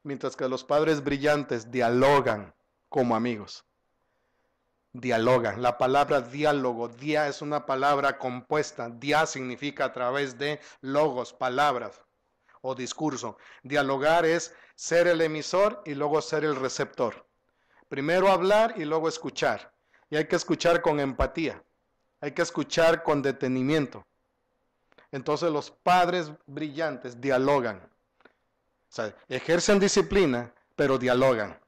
mientras que los padres brillantes dialogan como amigos. Dialogan. La palabra diálogo, dia es una palabra compuesta. Dia significa a través de logos, palabras o discurso. Dialogar es ser el emisor y luego ser el receptor. Primero hablar y luego escuchar. Y hay que escuchar con empatía. Hay que escuchar con detenimiento. Entonces los padres brillantes dialogan. O sea, ejercen disciplina, pero dialogan.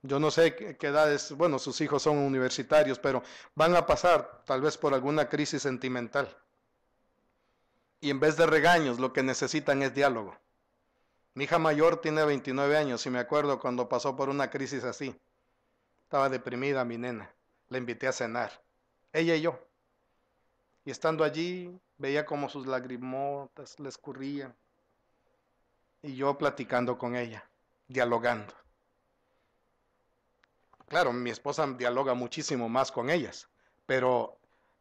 Yo no sé qué edades, bueno, sus hijos son universitarios, pero van a pasar tal vez por alguna crisis sentimental. Y en vez de regaños, lo que necesitan es diálogo. Mi hija mayor tiene 29 años y me acuerdo cuando pasó por una crisis así. Estaba deprimida mi nena. La invité a cenar. Ella y yo. Y estando allí, veía como sus lagrimotas le escurrían. Y yo platicando con ella, dialogando. Claro, mi esposa dialoga muchísimo más con ellas, pero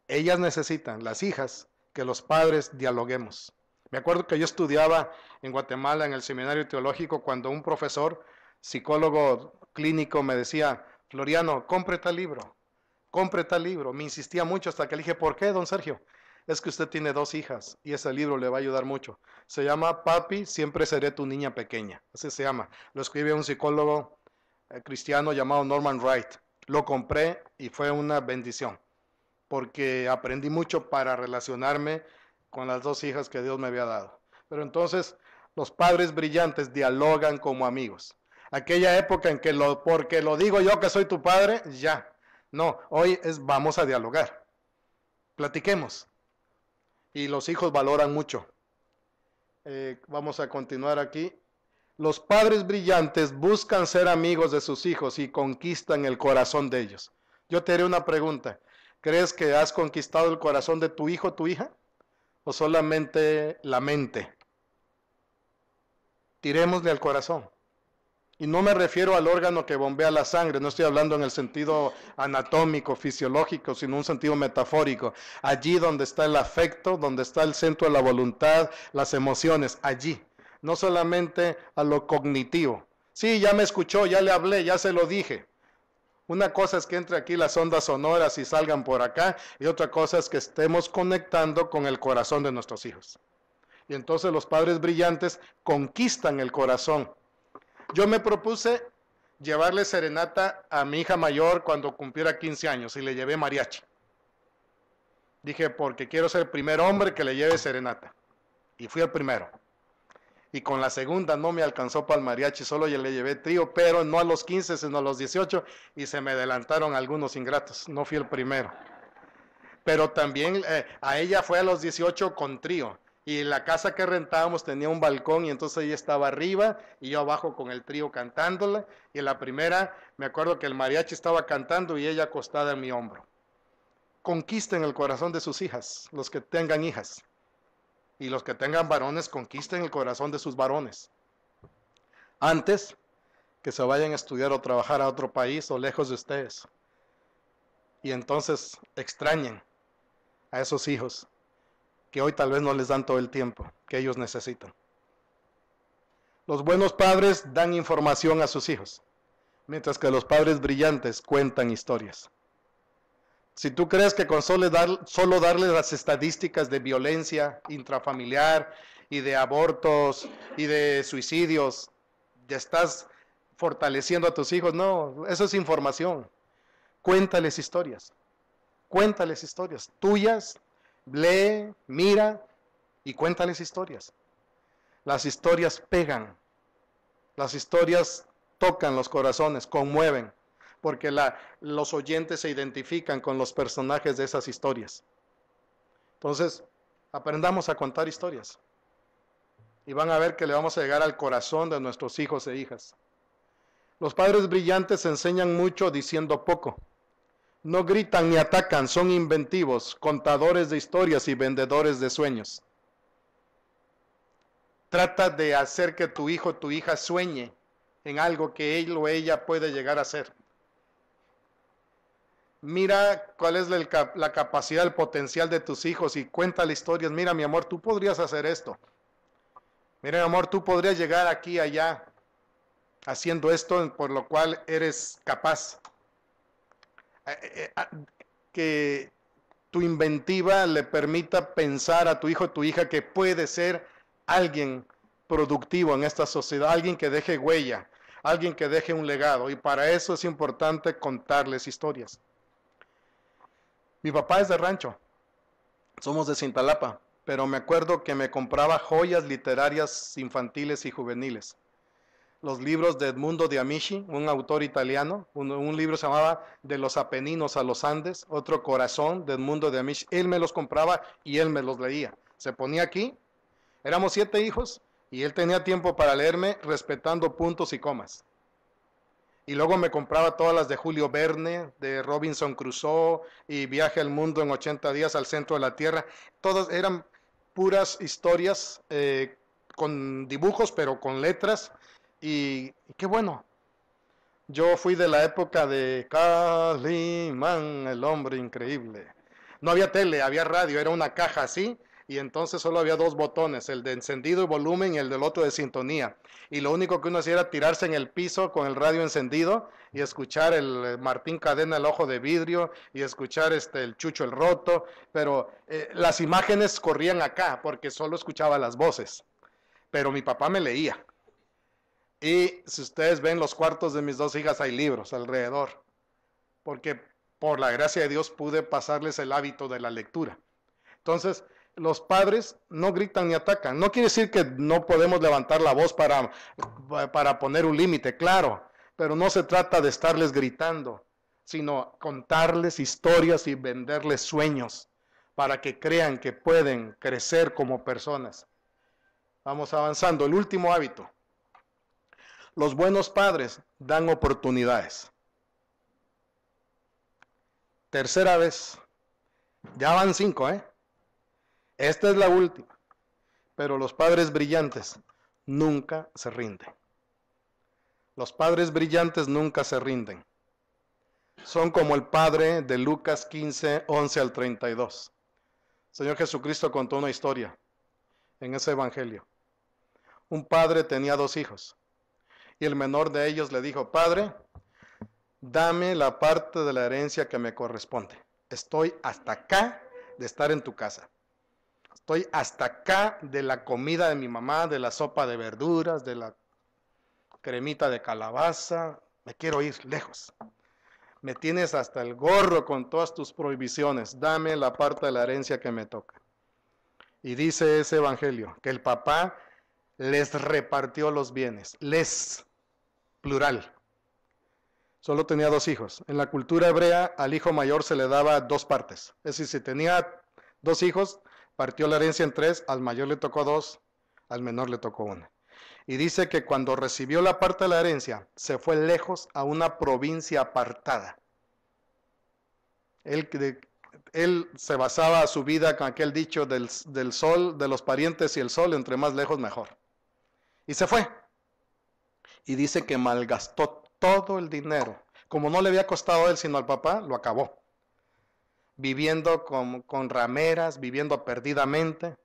ellas necesitan, las hijas, que los padres dialoguemos. Me acuerdo que yo estudiaba en Guatemala en el seminario teológico cuando un profesor, psicólogo clínico, me decía, Floriano, compre tal libro. Me insistía mucho hasta que le dije, ¿por qué, don Sergio? Es que usted tiene 2 hijas y ese libro le va a ayudar mucho. Se llama Papi, siempre seré tu niña pequeña. Así se llama. Lo escribe un psicólogo cristiano llamado Norman Wright. Lo compré y fue una bendición, porque aprendí mucho para relacionarme con las dos hijas que Dios me había dado. Pero entonces, los padres brillantes dialogan como amigos. Aquella época en que porque lo digo yo que soy tu padre, ya. No, hoy vamos a dialogar. Platiquemos. Y los hijos valoran mucho. Vamos a continuar aquí. Los padres brillantes buscan ser amigos de sus hijos y conquistan el corazón de ellos. Yo te haré una pregunta. ¿Crees que has conquistado el corazón de tu hijo o tu hija? ¿O solamente la mente? Tirémosle al corazón. Y no me refiero al órgano que bombea la sangre, no estoy hablando en el sentido anatómico, fisiológico, sino en un sentido metafórico. Allí donde está el afecto, donde está el centro de la voluntad, las emociones, allí. No solamente a lo cognitivo. Sí, ya me escuchó, ya le hablé, ya se lo dije. Una cosa es que entre aquí las ondas sonoras y salgan por acá, y otra cosa es que estemos conectando con el corazón de nuestros hijos. Y entonces los padres brillantes conquistan el corazón. Yo me propuse llevarle serenata a mi hija mayor cuando cumpliera 15 años y le llevé mariachi. Dije, porque quiero ser el primer hombre que le lleve serenata. Y fui el primero. Y con la segunda no me alcanzó para el mariachi, solo yo le llevé trío, pero no a los 15, sino a los 18, y se me adelantaron algunos ingratos, no fui el primero. Pero también a ella fue a los 18 con trío. Y la casa que rentábamos tenía un balcón y entonces ella estaba arriba y yo abajo con el trío cantándola. Y en la primera me acuerdo que el mariachi estaba cantando y ella acostada en mi hombro. Conquisten el corazón de sus hijas, los que tengan hijas. Y los que tengan varones, conquisten el corazón de sus varones. Antes que se vayan a estudiar o trabajar a otro país o lejos de ustedes. Y entonces extrañen a esos hijos que hoy tal vez no les dan todo el tiempo que ellos necesitan. Los buenos padres dan información a sus hijos, mientras que los padres brillantes cuentan historias. Si tú crees que con solo darles las estadísticas de violencia intrafamiliar y de abortos y de suicidios, ya estás fortaleciendo a tus hijos, no, eso es información. Cuéntales historias tuyas. Lee, mira y cuéntales historias. Las historias pegan. Las historias tocan los corazones, conmueven, porque los oyentes se identifican con los personajes de esas historias. Entonces, aprendamos a contar historias. Y van a ver que le vamos a llegar al corazón de nuestros hijos e hijas. Los padres brillantes enseñan mucho diciendo poco. No gritan ni atacan, son inventivos, contadores de historias y vendedores de sueños. Trata de hacer que tu hijo o tu hija sueñe en algo que él o ella puede llegar a ser. Mira cuál es la capacidad, el potencial de tus hijos y cuéntale historias. Mira, mi amor, tú podrías hacer esto. Mira, mi amor, tú podrías llegar aquí, allá, haciendo esto por lo cual eres capaz. Que tu inventiva le permita pensar a tu hijo o tu hija que puede ser alguien productivo en esta sociedad, alguien que deje huella, alguien que deje un legado, y para eso es importante contarles historias. Mi papá es de rancho, somos de Cintalapa, pero me acuerdo que me compraba joyas literarias infantiles y juveniles. Los libros de Edmundo de Amici, un autor italiano, un libro se llamaba De los Apeninos a los Andes, otro Corazón de Edmundo de Amici. Él me los compraba y él me los leía. Se ponía aquí, éramos 7 hijos y él tenía tiempo para leerme respetando puntos y comas. Y luego me compraba todas las de Julio Verne, de Robinson Crusoe y Viaje al Mundo en 80 días al centro de la Tierra. Todas eran puras historias con dibujos pero con letras. Y qué bueno. Yo fui de la época de Calimán, el hombre increíble. No había tele, había radio, era una caja así, y entonces solo había 2 botones, el de encendido y volumen y el del otro de sintonía. Y lo único que uno hacía era tirarse en el piso con el radio encendido y escuchar el Martín Cadena, el ojo de vidrio, y escuchar el Chucho el roto, pero las imágenes corrían acá porque solo escuchaba las voces. Pero mi papá me leía. Y si ustedes ven los cuartos de mis dos hijas, hay libros alrededor, porque por la gracia de Dios pude pasarles el hábito de la lectura. Entonces, los padres no gritan ni atacan. No quiere decir que no podemos levantar la voz para poner un límite, claro, pero no se trata de estarles gritando, sino contarles historias y venderles sueños para que crean que pueden crecer como personas. Vamos avanzando. El último hábito. Los buenos padres dan oportunidades. Tercera vez. Ya van 5, ¿eh? Esta es la última. Pero los padres brillantes nunca se rinden. Los padres brillantes nunca se rinden. Son como el padre de Lucas 15, 11 al 32. Señor Jesucristo contó una historia en ese evangelio. Un padre tenía 2 hijos. Y el menor de ellos le dijo: Padre, dame la parte de la herencia que me corresponde. Estoy hasta acá de estar en tu casa. Estoy hasta acá de la comida de mi mamá, de la sopa de verduras, de la cremita de calabaza. Me quiero ir lejos. Me tienes hasta el gorro con todas tus prohibiciones. Dame la parte de la herencia que me toca. Y dice ese evangelio que el papá les repartió los bienes. Les, plural. Solo tenía 2 hijos. En la cultura hebrea al hijo mayor se le daba 2 partes. Es decir, si tenía 2 hijos, partió la herencia en 3, al mayor le tocó 2, al menor le tocó 1. Y dice que cuando recibió la parte de la herencia, se fue lejos a una provincia apartada. Él se basaba su vida con aquel dicho del sol, de los parientes y el sol, entre más lejos mejor. Y se fue. Y dice que malgastó todo el dinero. Como no le había costado a él sino al papá, lo acabó. Viviendo con rameras, viviendo perdidamente.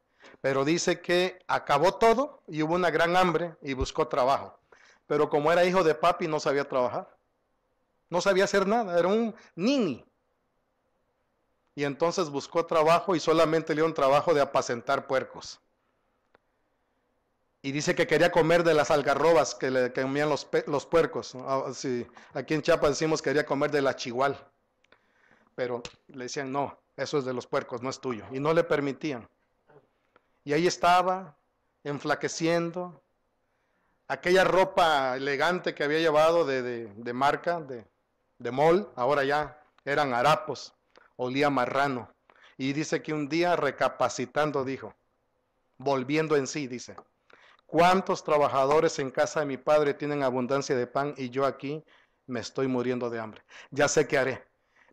Pero dice que acabó todo y hubo una gran hambre y buscó trabajo. Pero como era hijo de papi, no sabía trabajar. No sabía hacer nada, era un nini. Y entonces buscó trabajo y solamente le dio un trabajo de apacentar puercos. Y dice que quería comer de las algarrobas que le comían los puercos. Sí, aquí en Chiapas decimos que quería comer de la chigual. Pero le decían, no, eso es de los puercos, no es tuyo. Y no le permitían. Y ahí estaba, enflaqueciendo. Aquella ropa elegante que había llevado de marca, de mall, ahora ya eran harapos, olía marrano. Y dice que un día recapacitando dijo, volviendo en sí, dice, ¿cuántos trabajadores en casa de mi padre tienen abundancia de pan y yo aquí me estoy muriendo de hambre? Ya sé qué haré.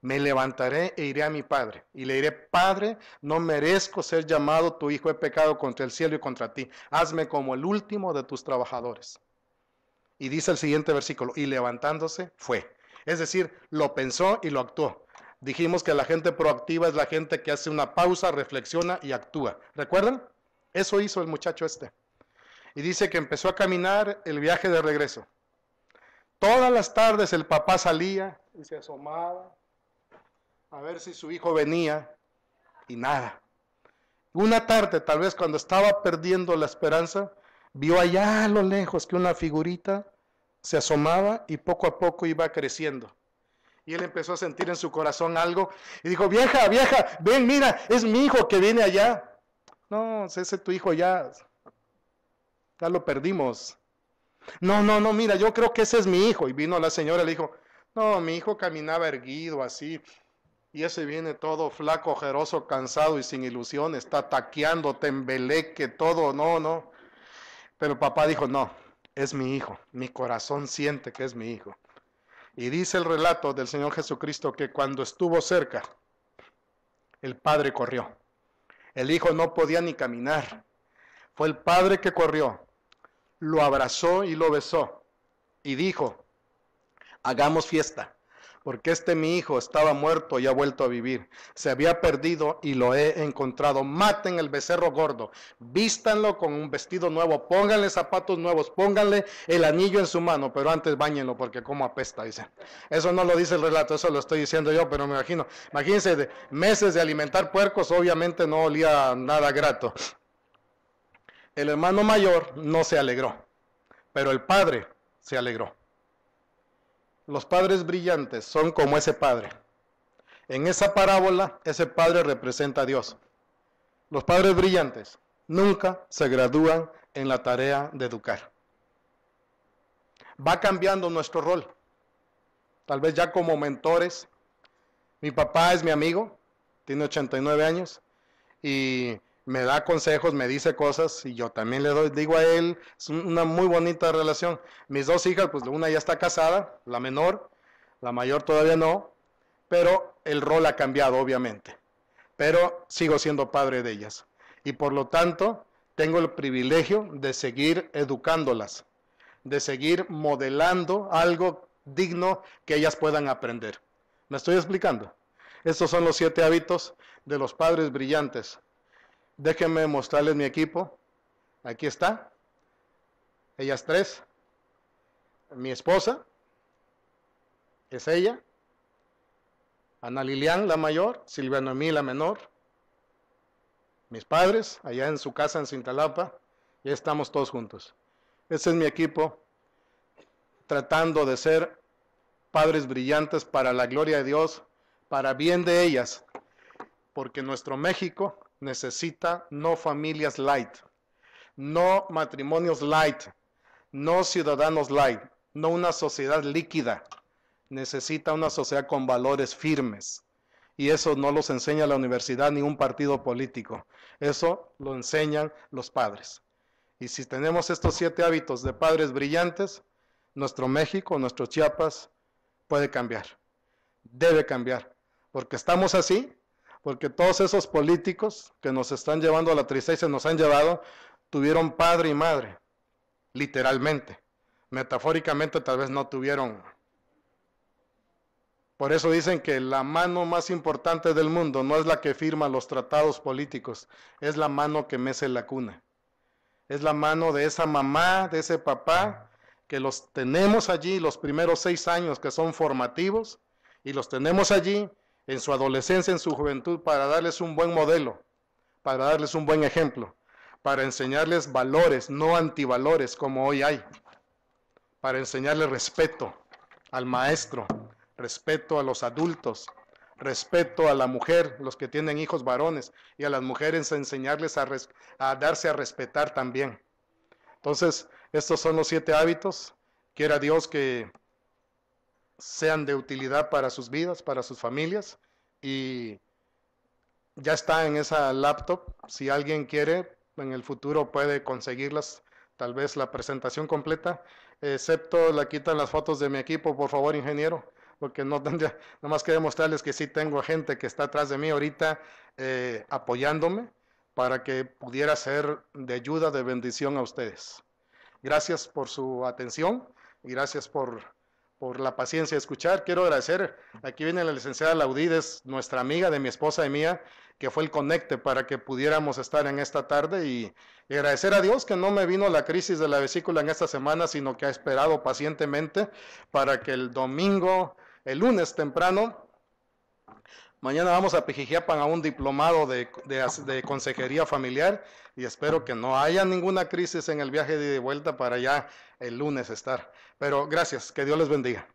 Me levantaré e iré a mi padre y le diré, Padre, no merezco ser llamado tu hijo, he pecado contra el cielo y contra ti. Hazme como el último de tus trabajadores. Y dice el siguiente versículo, y levantándose fue. Es decir, lo pensó y lo actuó. Dijimos que la gente proactiva es la gente que hace una pausa, reflexiona y actúa. ¿Recuerdan? Eso hizo el muchacho este. Y dice que empezó a caminar el viaje de regreso. Todas las tardes el papá salía y se asomaba a ver si su hijo venía, y nada. Una tarde, tal vez cuando estaba perdiendo la esperanza, vio allá a lo lejos que una figurita se asomaba y poco a poco iba creciendo. Y él empezó a sentir en su corazón algo, y dijo, vieja, ven, mira, es mi hijo que viene allá. No, ese tu hijo ya lo perdimos. No, mira, yo creo que ese es mi hijo. Y vino la señora y le dijo, no, mi hijo caminaba erguido así, y ese viene todo flaco, ojeroso, cansado y sin ilusión, está taqueando, tembeleque, todo, no. Pero el papá dijo, no, es mi hijo, mi corazón siente que es mi hijo. Y dice el relato del Señor Jesucristo que cuando estuvo cerca, el padre corrió. El hijo no podía ni caminar. Fue el padre que corrió, lo abrazó y lo besó. Y dijo, hagamos fiesta. Porque mi hijo estaba muerto y ha vuelto a vivir. Se había perdido y lo he encontrado. Maten el becerro gordo, vístanlo con un vestido nuevo, pónganle zapatos nuevos, pónganle el anillo en su mano, pero antes báñenlo porque como apesta, dice. Eso no lo dice el relato, eso lo estoy diciendo yo, pero me imagino. Imagínense, de meses de alimentar puercos, obviamente no olía nada grato. El hermano mayor no se alegró, pero el padre se alegró. Los padres brillantes son como ese padre. En esa parábola, ese padre representa a Dios. Los padres brillantes nunca se gradúan en la tarea de educar. Va cambiando nuestro rol. Tal vez ya como mentores. Mi papá es mi amigo, tiene 89 años, y me da consejos, me dice cosas, y yo también le digo a él. Es una muy bonita relación. Mis dos hijas, pues una ya está casada, la menor, la mayor todavía no, pero el rol ha cambiado, obviamente. Pero sigo siendo padre de ellas. Y por lo tanto, tengo el privilegio de seguir educándolas, de seguir modelando algo digno que ellas puedan aprender. ¿Me estoy explicando? Estos son los 7 hábitos de los padres brillantes. Déjenme mostrarles mi equipo. Aquí está. Ellas 3. Mi esposa. Es ella. Ana Lilian, la mayor. Silvia Noemí, la menor. Mis padres, allá en su casa en Cintalapa. Ya estamos todos juntos. Ese es mi equipo, tratando de ser padres brillantes para la gloria de Dios, para bien de ellas, porque nuestro México necesita no familias light, no matrimonios light, no ciudadanos light, no una sociedad líquida. Necesita una sociedad con valores firmes. Y eso no los enseña la universidad ni un partido político. Eso lo enseñan los padres. Y si tenemos estos 7 hábitos de padres brillantes, nuestro México, nuestro Chiapas, puede cambiar. Debe cambiar. Porque estamos así, porque todos esos políticos que nos están llevando a la tristeza, nos han llevado, tuvieron padre y madre, literalmente. Metafóricamente tal vez no tuvieron. Por eso dicen que la mano más importante del mundo no es la que firma los tratados políticos, es la mano que mece la cuna. Es la mano de esa mamá, de ese papá, que los tenemos allí los primeros 6 años que son formativos, y los tenemos allí en su adolescencia, en su juventud, para darles un buen modelo, para darles un buen ejemplo, para enseñarles valores, no antivalores como hoy hay, para enseñarles respeto al maestro, respeto a los adultos, respeto a la mujer, los que tienen hijos varones, y a las mujeres enseñarles a darse a respetar también. Entonces, estos son los 7 hábitos. Quiera Dios que sean de utilidad para sus vidas, para sus familias, y ya está en esa laptop. Si alguien quiere, en el futuro puede conseguirlas, tal vez la presentación completa, excepto la quitan las fotos de mi equipo, por favor, ingeniero, porque no tendría, nomás quería mostrarles que sí tengo gente que está atrás de mí ahorita apoyándome para que pudiera ser de ayuda, de bendición a ustedes. Gracias por su atención y gracias por la paciencia de escuchar. Quiero agradecer, aquí viene la licenciada Laudides, nuestra amiga de mi esposa y mía, que fue el conecte para que pudiéramos estar en esta tarde, y agradecer a Dios que no me vino la crisis de la vesícula en esta semana, sino que ha esperado pacientemente para que el domingo, el lunes temprano, mañana vamos a Pijijiapan a un diplomado de consejería familiar, y espero que no haya ninguna crisis en el viaje de vuelta para ya el lunes estar. Pero gracias, que Dios les bendiga.